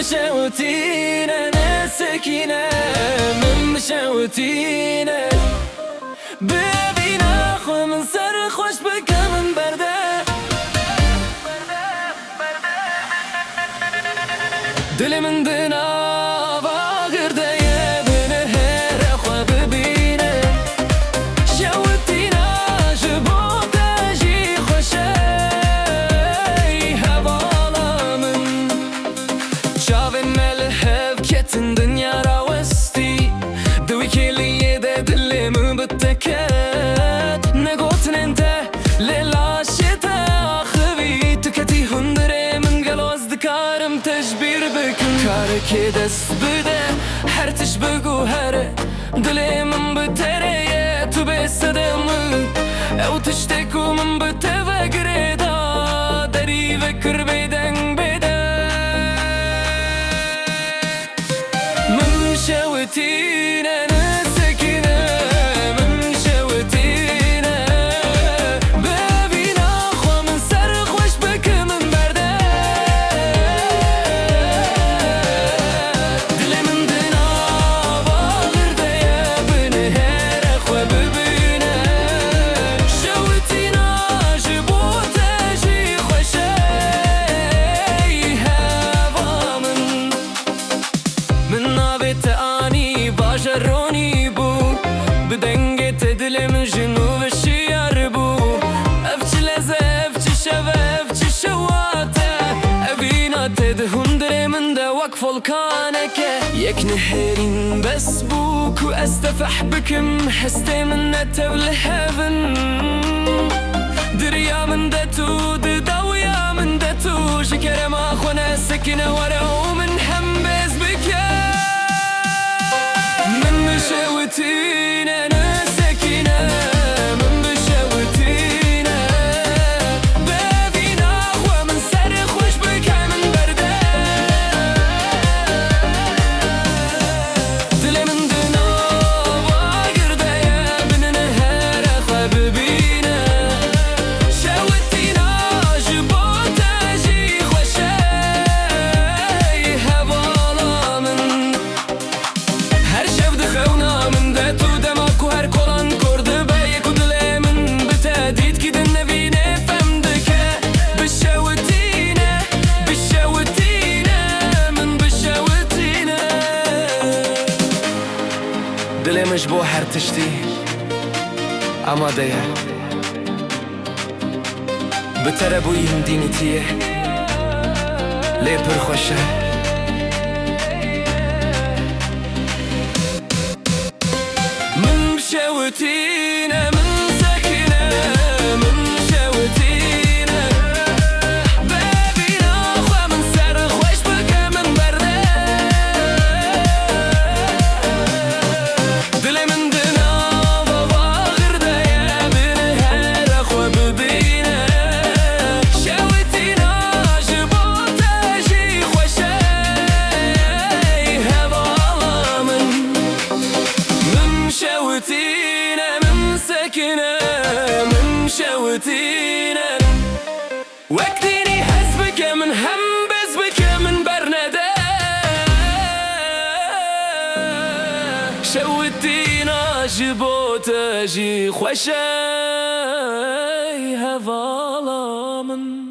مشاوتينا نسكينا من مشاوتينا ببينا خو من سر خوش بك من برده دل من دنا الدنيا راوستي دوي كلي دلي من بتكات نقوتن انت ليلا شتا خبي تكتي هندري من قلوز دكارم تجبير بكم كاركي دس بدا حرتش بقو هر دلي من بتريا تبس دم او تشتكو من بتفقري دا دري فكر بيدن مشاوتينا نسكينا من مشاوتينا ببينا خو من سر خوش بك من برده دلي من دنا باغر ديا بنهار خو ببينا شاوتينا جبوتا جي خوشي هوا من نابت اني باجروني بو بدنجت دل من جنوب الشيار بو افتش لزفتش شبفتش شواته ابينا تدهن دري من دوك فولكانك يك نهرين بس بوك واستفح بكم حستي من نتبل هيفن دريا من دتو ددويا من دتو شكر ما خونا سكنه ورا من حمبز بك مشاوتينا نسكينا من مشاوتينا ببينا خو من سر خوش بك من برده دلي من دنا باقر ديا بننهار خو ببينا شاوتينا جبوتا جي خوشي هوالا من هر شف دخونا من دتو دماغ وهر كولان كرد بيك ودلي من بتهديد كده النبي نفهم دكه بشاوتينا بشاوتينا من بشاوتينا دلي مجبوح هرتشتي اما ديه بتربو يهمديني تيه ليه برخوشه مشاوتينا من سكينة من مشاوتينا ببينا خو من سر خوش بك من برده دلي من دنا باغر ديا بنهار خو ببينا شاوتينا جبوتا جي خوشي هوالا من مشاوتينا من سكينة من مشاوتينا وقتيني حسبك من هم بزبك من برنده شاوتينا جبوتا جي خوشي هوالا من